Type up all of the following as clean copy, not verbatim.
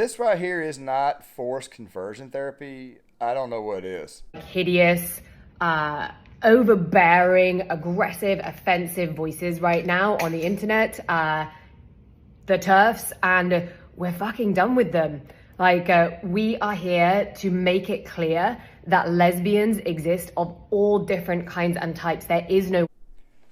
this right here is not forced conversion therapy, I don't know what is. Hideous, overbearing, aggressive, offensive voices right now on the internet, the TERFs, and we're fucking done with them. We are here to make it clear that lesbians exist of all different kinds and types. There is no...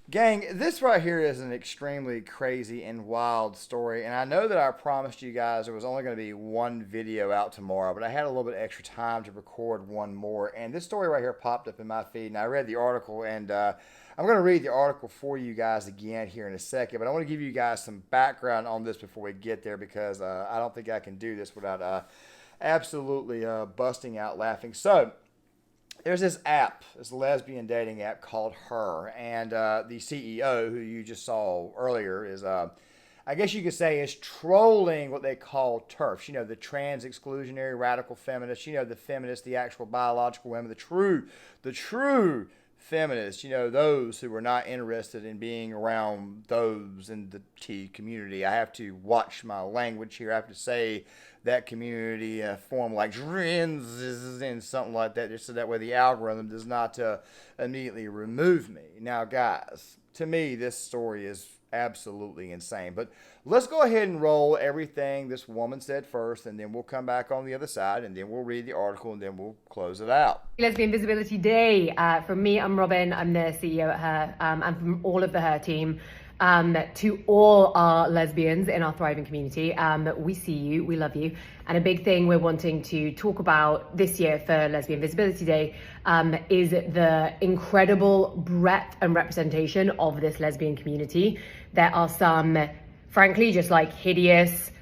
Gang, this right here is an extremely crazy and wild story, and I know that I promised you guys there was only going to be one video out tomorrow, but I had a little bit extra time to record one more, and this story right here popped up in my feed, and I read the article, and I'm going to read the article for you guys again here in a second, but I want to give you guys some background on this before we get there, because I don't think I can do this without absolutely busting out laughing. So, there's this app, this lesbian dating app called Her, and the CEO, who you just saw earlier, is, I guess you could say, is trolling what they call TERFs. You know, the trans exclusionary radical feminists. You know, the feminists, the actual biological women, the true feminists. You know, those who are not interested in being around those in the T community. I have to watch my language here. I have to say that community in a form like trans and something like that, just so that way the algorithm does not immediately remove me. Now, guys, to me, this story is absolutely insane. But let's go ahead and roll everything this woman said first, and then we'll come back on the other side, and then we'll read the article, and then we'll close it out. Lesbian Visibility Day. From me, I'm Robin. I'm the CEO at Her, and from all of the Her team. To all our lesbians in our thriving community, we see you, we love you. And a big thing we're wanting to talk about this year for Lesbian Visibility Day is the incredible breadth and representation of this lesbian community. There are some, frankly, just like hideous,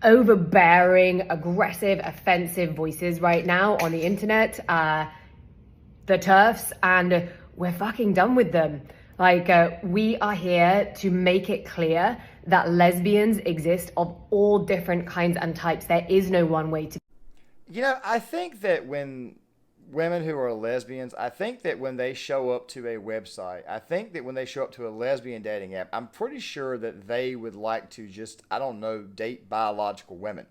overbearing, aggressive, offensive voices right now on the internet, the TERFs, and we're fucking done with them. We are here to make it clear that lesbians exist of all different kinds and types. There is no one way to... You know, I think that when women who are lesbians, I think that when they show up to a website, I think that when they show up to a lesbian dating app, I'm pretty sure that they would like to just, I don't know, date biological women.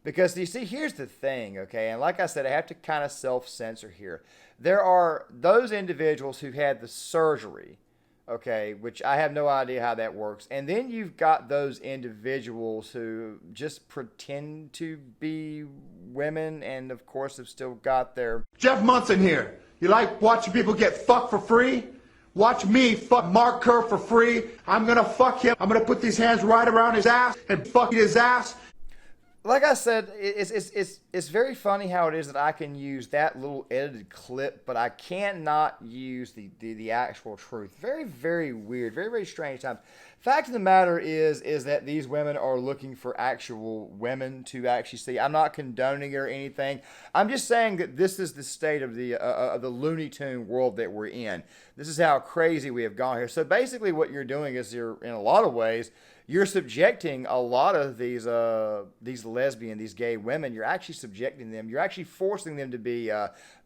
Because, you see, here's the thing, okay? And like I said, I have to kind of self-censor here. There are those individuals who had the surgery, okay, which I have no idea how that works. And then you've got those individuals who just pretend to be women and, of course, have still got their... Jeff Munson here. You like watching people get fucked for free? Watch me fuck Mark Kerr for free. I'm gonna fuck him. I'm gonna put these hands right around his ass and fuck his ass. Like I said, it's very funny how it is that I can use that little edited clip, but I cannot use the actual truth. Very, very weird. Very, very strange times. Fact of the matter is that these women are looking for actual women to actually see. I'm not condoning it or anything. I'm just saying that this is the state of the Looney Tune world that we're in. This is how crazy we have gone here. So basically what you're doing is you're, in a lot of ways, you're subjecting a lot of these lesbian, these gay women, you're actually subjecting them, you're actually forcing them to be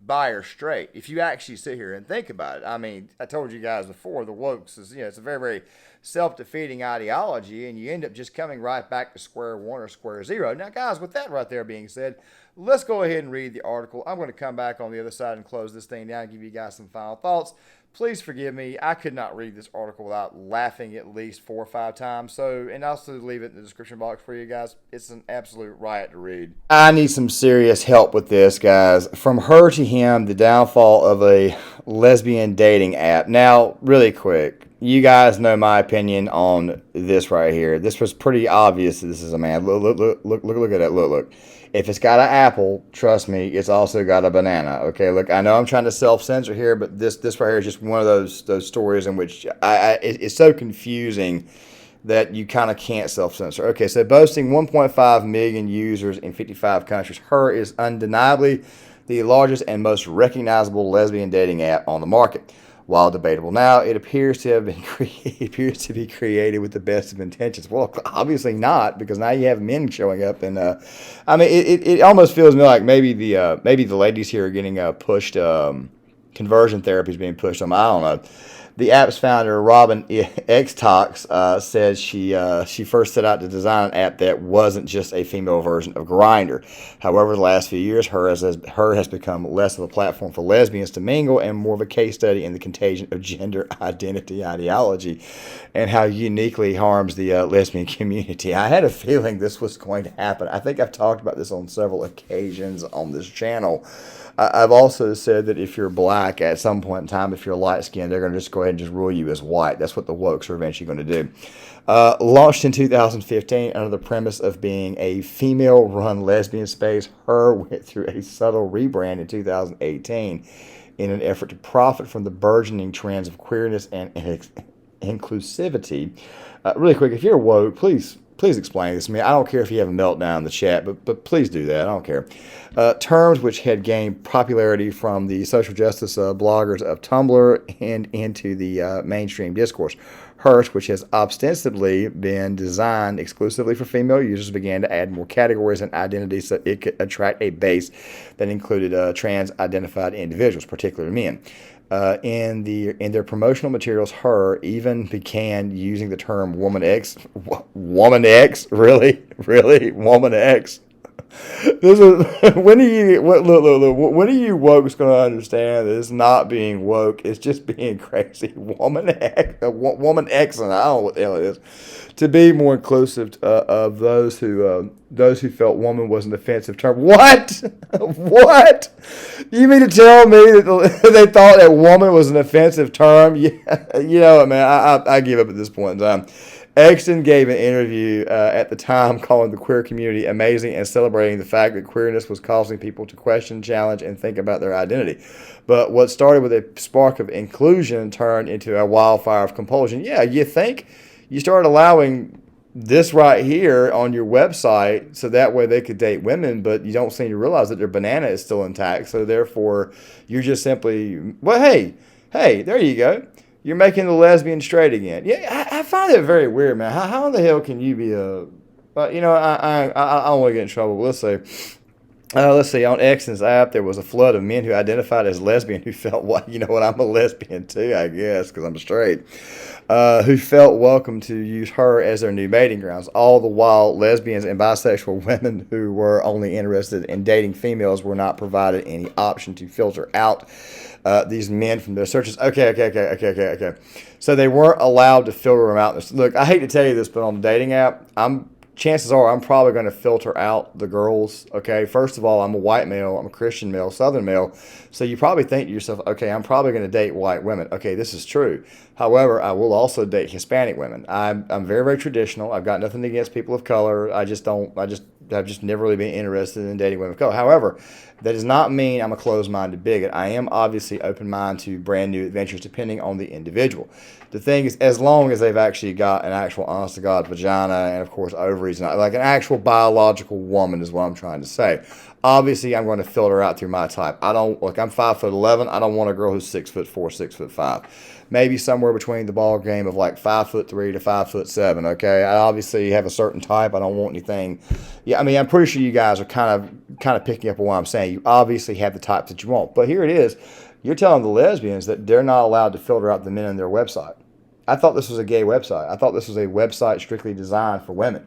bi or straight. If you actually sit here and think about it. I mean, I told you guys before, the wokes is, it's a very, very self-defeating ideology, and you end up just coming right back to square one or square zero. Now, guys, with that right there being said, let's go ahead and read the article. I'm going to come back on the other side and close this thing down and give you guys some final thoughts. Please forgive me. I could not read this article without laughing at least 4 or 5 times. So, and I'll also leave it in the description box for you guys. It's an absolute riot to read. I need some serious help with this, guys. From Her to Him, the downfall of a lesbian dating app. Now, really quick, you guys know my opinion on this right here. This was pretty obvious that this is a man. Look at that. Look. If it's got an apple, trust me, it's also got a banana. Okay, look, I know I'm trying to self-censor here, but this right here is just one of those stories in which it's so confusing that you kind of can't self-censor. Okay, so boasting 1.5 million users in 55 countries, Her is undeniably the largest and most recognizable lesbian dating app on the market. While debatable now, it appears to have been created with the best of intentions. Well, obviously not, because now you have men showing up, and I mean, it almost feels to me like maybe the ladies here are getting pushed conversion therapy is being pushed on them. I don't know. The app's founder, Robin Xtox, said she first set out to design an app that wasn't just a female version of Grindr. However, the last few years, her has become less of a platform for lesbians to mingle and more of a case study in the contagion of gender identity ideology and how uniquely harms the lesbian community. I had a feeling this was going to happen. I think I've talked about this on several occasions on this channel. I've also said that if you're black at some point in time, if you're light skinned, they're going to just go ahead and just rule you as white. That's what the wokes are eventually going to do. Launched in 2015 under the premise of being a female-run lesbian space, Her went through a subtle rebrand in 2018 in an effort to profit from the burgeoning trends of queerness and inclusivity. Really quick, if you're woke, please explain this to me. I don't care if you have a meltdown in the chat, but please do that. I don't care. Terms which had gained popularity from the social justice bloggers of Tumblr and into the mainstream discourse. Hearst, which has ostensibly been designed exclusively for female users, began to add more categories and identities so it could attract a base that included trans-identified individuals, particularly men. In their promotional materials, Her even began using the term Woman X. Woman X? Really? Woman X? This is when are you look when are you woke's going to understand that it's not being woke, it's just being crazy. Woman X, woman X, and I don't know what the hell it is, to be more inclusive of those who felt woman was an offensive term. What? What? You mean to tell me that they thought that woman was an offensive term? Yeah, you know what, man? I give up at this point in time. Exton gave an interview at the time calling the queer community amazing and celebrating the fact that queerness was causing people to question, challenge, and think about their identity. But what started with a spark of inclusion turned into a wildfire of compulsion. Yeah, you think you start allowing this right here on your website so that way they could date women, but you don't seem to realize that their banana is still intact. So therefore, you're just simply, well, hey, there you go. You're making the lesbian straight again. Yeah, I find it very weird, man. How in the hell can you be a... you know, I don't want to get in trouble. Let's see. On Exton's app, there was a flood of men who identified as lesbian who felt, well, you know what, I'm a lesbian too, I guess, because I'm straight, who felt welcome to use Her as their new mating grounds. All the while, lesbians and bisexual women who were only interested in dating females were not provided any option to filter out these men from their searches. Okay. So they weren't allowed to filter them out. Look, I hate to tell you this, but on the dating app, chances are I'm probably going to filter out the girls. Okay, first of all, I'm a white male, I'm a Christian male, Southern male. So you probably think to yourself, okay, I'm probably going to date white women. Okay, this is true. However, I will also date Hispanic women. I'm very, very traditional. I've got nothing against people of color. I've just never really been interested in dating women of color. However, that does not mean I'm a closed-minded bigot. I am obviously open-minded to brand new adventures depending on the individual. The thing is, as long as they've actually got an actual honest-to-God vagina and, of course, ovaries, and like an actual biological woman is what I'm trying to say. Obviously, I'm going to filter out through my type. I'm 5'11". I don't want a girl who's 6'4", 6'5". Maybe somewhere between the ball game of like 5'3" to 5'7". Okay, I obviously have a certain type. I don't want anything. Yeah, I mean, I'm pretty sure you guys are kind of picking up on what I'm saying. You obviously have the type that you want. But here it is. You're telling the lesbians that they're not allowed to filter out the men on their website. I thought this was a gay website. I thought this was a website strictly designed for women.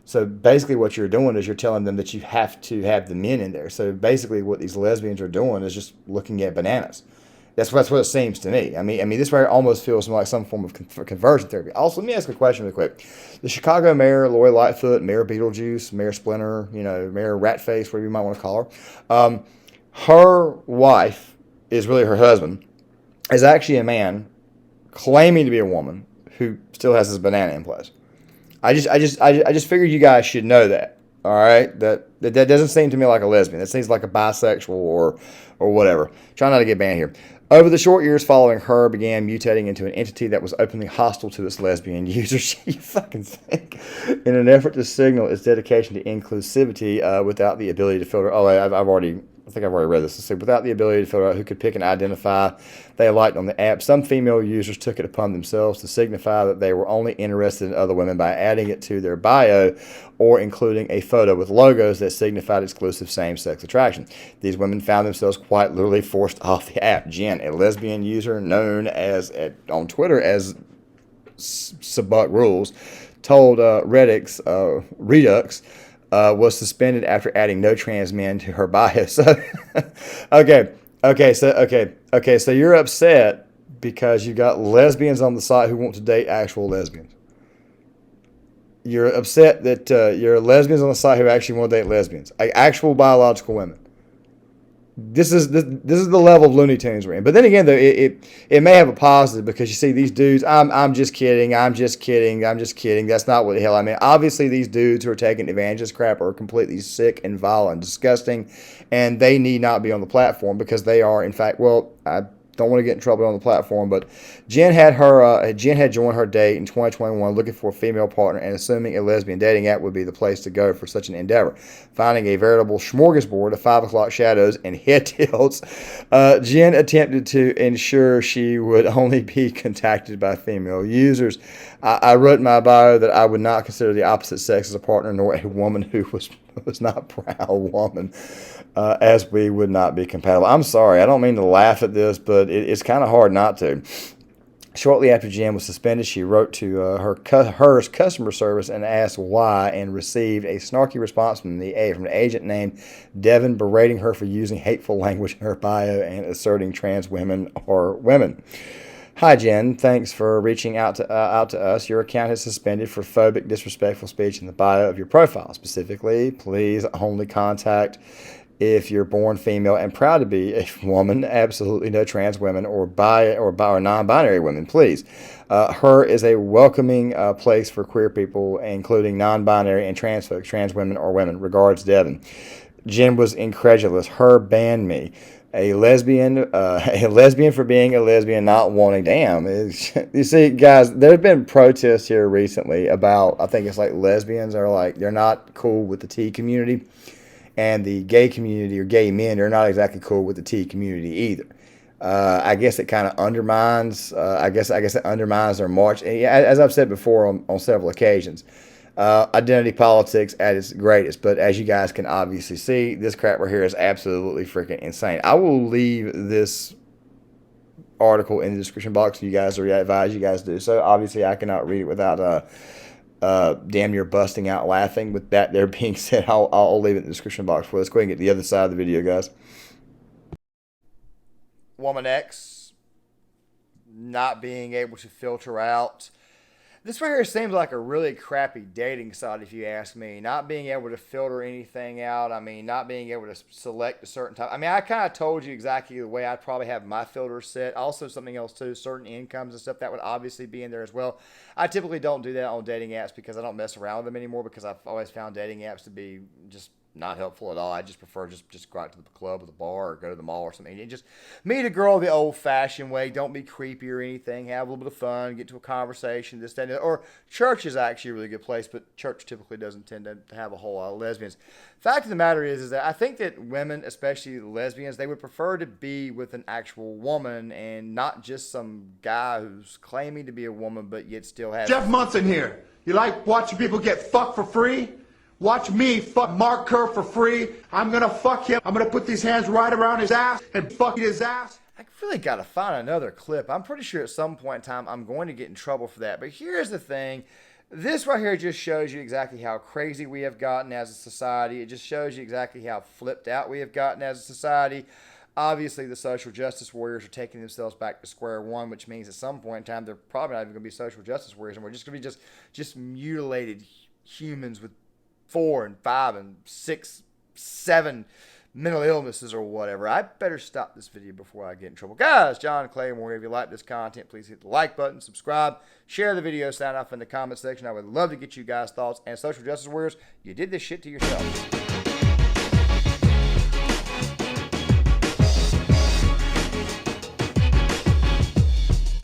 So basically what you're doing is you're telling them that you have to have the men in there. So basically what these lesbians are doing is just looking at bananas. That's what it seems to me. I mean, this right almost feels like some form of conversion therapy. Also, let me ask a question really quick. The Chicago mayor, Lori Lightfoot, Mayor Beetlejuice, Mayor Splinter, Mayor Ratface, whatever you might want to call her, her wife is really her husband, is actually a man claiming to be a woman who still has his banana in place. I just figured you guys should know that. All right, that doesn't seem to me like a lesbian. That seems like a bisexual or whatever. Try not to get banned here. Over the short years following, Her began mutating into an entity that was openly hostile to its lesbian users. You fucking think? In an effort to signal its dedication to inclusivity without the ability to filter. Oh, I've already I think I've already read this. Let's see. Without the ability to filter out who could pick and identify they liked on the app, some female users took it upon themselves to signify that they were only interested in other women by adding it to their bio or including a photo with logos that signified exclusive same-sex attraction. These women found themselves quite literally forced off the app. Jen, a lesbian user known on Twitter as Subbuck Rules, told Redux was suspended after adding no trans men to her bio. So, so you're upset because you got lesbians on the site who want to date actual lesbians. You're upset that you're lesbians on the site who actually want to date lesbians, actual biological women. This is the level of Looney Tunes we're in. But then again, though, it may have a positive because you see these dudes. I'm just kidding. That's not what the hell I mean. Obviously, these dudes who are taking advantage of this crap are completely sick and vile and disgusting, and they need not be on the platform because they are, in fact, well, I don't want to get in trouble on the platform, but Jen had joined her date in 2021 looking for a female partner and assuming a lesbian dating app would be the place to go for such an endeavor. Finding a veritable smorgasbord of 5 o'clock shadows and head tilts, Jen attempted to ensure she would only be contacted by female users. I wrote in my bio that I would not consider the opposite sex as a partner nor a woman who was not a proud woman. As we would not be compatible. I'm sorry, I don't mean to laugh at this, but it's kind of hard not to. Shortly after Jen was suspended, she wrote to her customer service and asked why, and received a snarky response from an agent named Devin berating her for using hateful language in her bio and asserting trans women are women. Hi, Jen. Thanks for reaching out to us. Your account is suspended for phobic, disrespectful speech in the bio of your profile. Specifically, please only contact if you're born female and proud to be a woman. Absolutely no trans women or non-binary women, please. Her is a welcoming place for queer people, including non-binary and trans folks, trans women or women. Regards, Devin. Jen was incredulous. Her banned me. A lesbian for being a lesbian, not wanting. Damn. You see, guys, there have been protests here recently about, I think it's like lesbians are like, they're not cool with the T community. And the gay community or gay men are not exactly cool with the T community either. I guess it kind of undermines. I guess it undermines their march. As I've said before on several occasions, identity politics at its greatest. But as you guys can obviously see, this crap right here is absolutely freaking insane. I will leave this article in the description box for you guys, or I advise you guys to do so. Obviously, I cannot read it without damn near busting out laughing. With that there being said, I'll leave it in the description box for. Let's go ahead and get to the other side of the video, guys. Woman X not being able to filter out. This right here seems like a really crappy dating site, if you ask me. Not being able to filter anything out. I mean, not being able to select a certain type. I mean, I kind of told you exactly the way I'd probably have my filter set. Also, something else too, certain incomes and stuff that would obviously be in there as well. I typically don't do that on dating apps because I don't mess around with them anymore, because I've always found dating apps to be just not helpful at all. I just prefer just go out to the club or the bar or go to the mall or something and just meet a girl the old-fashioned way. Don't be creepy or anything. Have a little bit of fun. Get to a conversation. This, that, and that. Or church is actually a really good place, but church typically doesn't tend to have a whole lot of lesbians. Fact of the matter is that I think that women, especially lesbians, they would prefer to be with an actual woman and not just some guy who's claiming to be a woman but yet still has... Jeff Munson here. You like watching people get fucked for free? Watch me fuck Mark Kerr for free. I'm gonna fuck him. I'm gonna put these hands right around his ass and fuck his ass. I really gotta find another clip. I'm pretty sure at some point in time I'm going to get in trouble for that. But here's the thing. This right here just shows you exactly how crazy we have gotten as a society. It just shows you exactly how flipped out we have gotten as a society. Obviously, the social justice warriors are taking themselves back to square one, which means at some point in time they're probably not even going to be social justice warriors, and we're just going to be just mutilated humans with 4 and 5 and 6, 7 mental illnesses or whatever. I better stop this video before I get in trouble. Guys, John Claymore, if you like this content, please hit the like button, subscribe, share the video, sign off in the comment section. I would love to get you guys' thoughts. And social justice warriors, you did this shit to yourself.